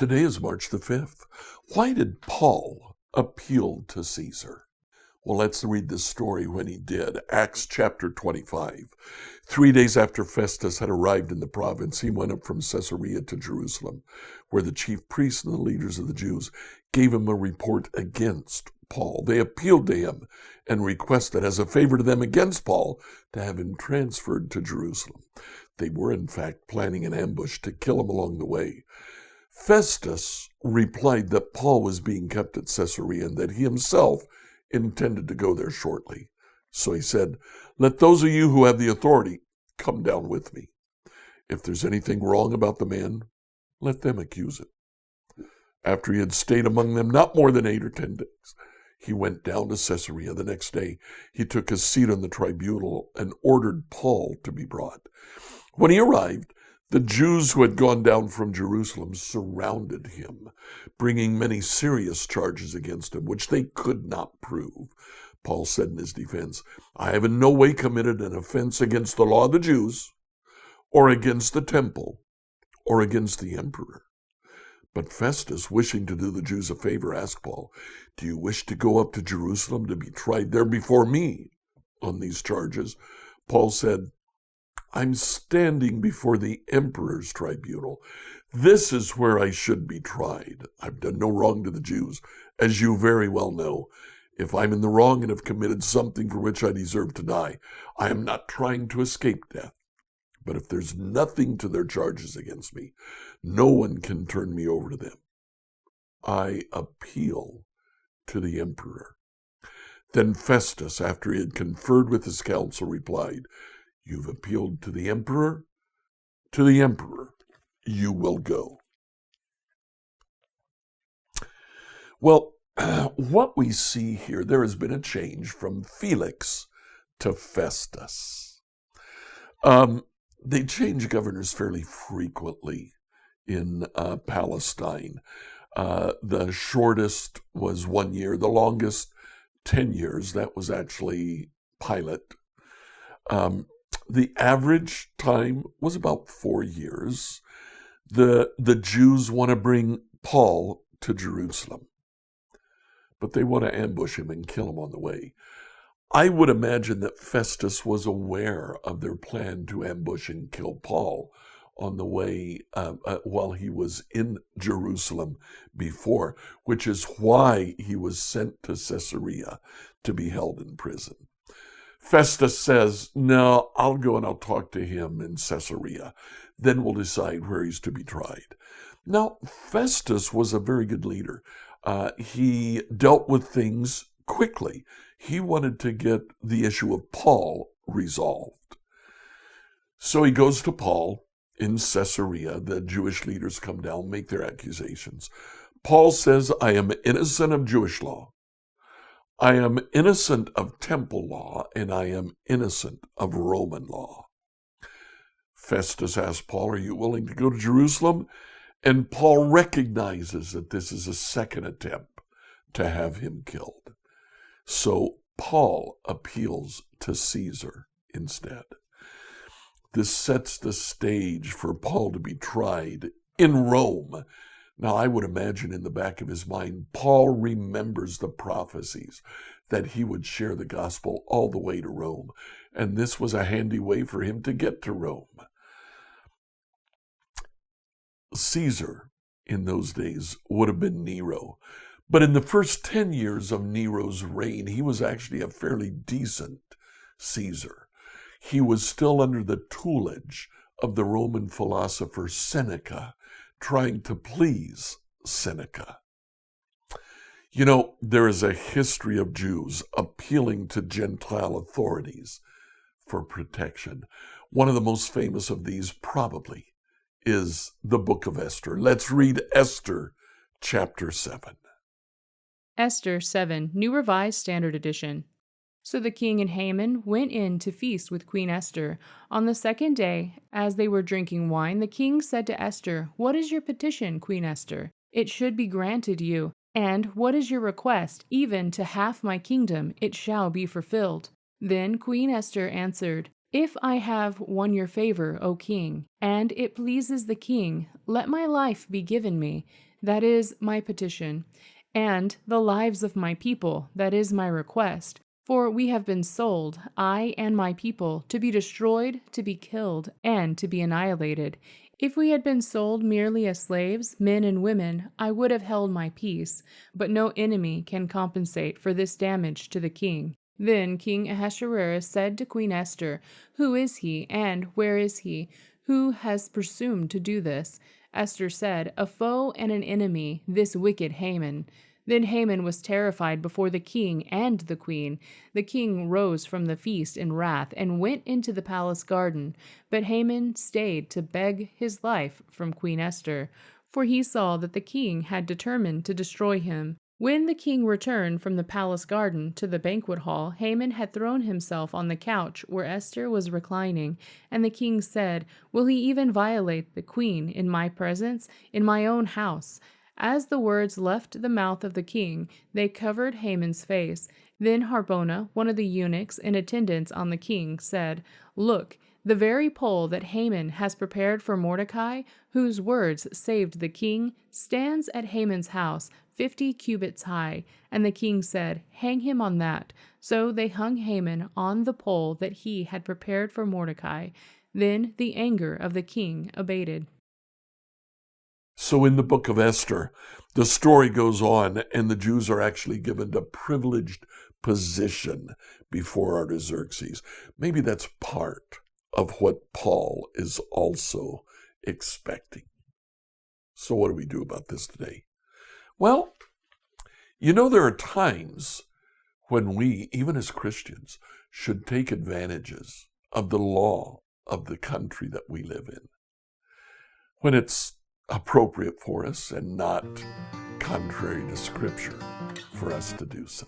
Today is March the 5th. Why did Paul appeal to Caesar? Well, let's read the story when he did. Acts chapter 25. 3 days after Festus had arrived in the province, he went up from Caesarea to Jerusalem, where the chief priests and the leaders of the Jews gave him a report against Paul. They appealed to him and requested, as a favor to them against Paul, to have him transferred to Jerusalem. They were, in fact, planning an ambush to kill him along the way. Festus replied that Paul was being kept at Caesarea and that he himself intended to go there shortly. So he said, "Let those of you who have the authority come down with me. If there's anything wrong about the man, let them accuse it." After he had stayed among them not more than 8 or 10 days, he went down to Caesarea. The next day, he took his seat on the tribunal and ordered Paul to be brought. When he arrived, the Jews who had gone down from Jerusalem surrounded him, bringing many serious charges against him, which they could not prove. Paul said in his defense, "I have in no way committed an offense against the law of the Jews, or against the temple, or against the emperor." But Festus, wishing to do the Jews a favor, asked Paul, "Do you wish to go up to Jerusalem to be tried there before me on these charges?" Paul said, "I'm standing before the emperor's tribunal. This is where I should be tried. I've done no wrong to the Jews, as you very well know. If I'm in the wrong and have committed something for which I deserve to die, I am not trying to escape death. But if there's nothing to their charges against me, no one can turn me over to them. I appeal to the emperor." Then Festus, after he had conferred with his council, replied, "You've appealed to the emperor? To the emperor you will go." Well, what we see here, there has been a change from Felix to Festus. They change governors fairly frequently in Palestine. The shortest was 1 year, the longest 10 years. That was actually Pilate. The average time was about 4 years. The Jews want to bring Paul to Jerusalem, but they want to ambush him and kill him on the way. I would imagine that Festus was aware of their plan to ambush and kill Paul on the way while he was in Jerusalem before, which is why he was sent to Caesarea to be held in prison. Festus says, "No, I'll go and I'll talk to him in Caesarea. Then we'll decide where he's to be tried." Now, Festus was a very good leader. He dealt with things quickly. He wanted to get the issue of Paul resolved. So he goes to Paul in Caesarea. The Jewish leaders come down, make their accusations. Paul says, "I am innocent of Jewish law. I am innocent of temple law, and I am innocent of Roman law." Festus asks Paul, "Are you willing to go to Jerusalem?" And Paul recognizes that this is a second attempt to have him killed. So Paul appeals to Caesar instead. This sets the stage for Paul to be tried in Rome. Now, I would imagine in the back of his mind, Paul remembers the prophecies that he would share the gospel all the way to Rome. And this was a handy way for him to get to Rome. Caesar, in those days, would have been Nero. But in the first 10 years of Nero's reign, he was actually a fairly decent Caesar. He was still under the tutelage of the Roman philosopher Seneca, trying to please Seneca. You know, there is a history of Jews appealing to Gentile authorities for protection. One of the most famous of these probably is the book of Esther. Let's read Esther chapter 7. Esther 7, New Revised Standard Edition. So the king and Haman went in to feast with Queen Esther. On the second day, as they were drinking wine, the king said to Esther, "What is your petition, Queen Esther? It should be granted you. And what is your request? Even to half my kingdom, it shall be fulfilled." Then Queen Esther answered, If I have won your favor, O king, and it pleases the king, let my life be given me, that is my petition, and the lives of my people, that is my request. For we have been sold, I and my people, to be destroyed, to be killed, and to be annihilated. If we had been sold merely as slaves, men and women, I would have held my peace, but no enemy can compensate for this damage to the king. Then King Ahasuerus said to Queen Esther, Who is he, and where is he? Who has presumed to do this? Esther said, A foe and an enemy, this wicked Haman. Then Haman was terrified before the king and the queen. The king rose from the feast in wrath and went into the palace garden. But Haman stayed to beg his life from Queen Esther, for he saw that the king had determined to destroy him. When the king returned from the palace garden to the banquet hall, Haman had thrown himself on the couch where Esther was reclining, and the king said, Will he even violate the queen in my presence, in my own house? As the words left the mouth of the king, they covered Haman's face. Then Harbona, one of the eunuchs in attendance on the king, said, Look, the very pole that Haman has prepared for Mordecai, whose words saved the king, stands at Haman's house, 50 cubits high. And the king said, Hang him on that. So they hung Haman on the pole that he had prepared for Mordecai. Then the anger of the king abated. So in the book of Esther, the story goes on, and the Jews are actually given a privileged position before Artaxerxes. Maybe that's part of what Paul is also expecting. So what do we do about this today? Well, there are times when we, even as Christians, should take advantages of the law of the country that we live in, when it's appropriate for us and not contrary to Scripture for us to do so.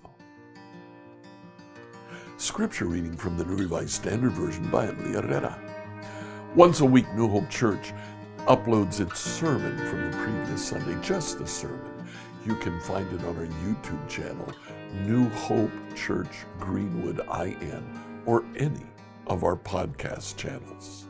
Scripture reading from the New Revised Standard Version by Emily Herrera. Once a week, New Hope Church uploads its sermon from the previous Sunday, just the sermon. You can find it on our YouTube channel, New Hope Church Greenwood IN, or any of our podcast channels.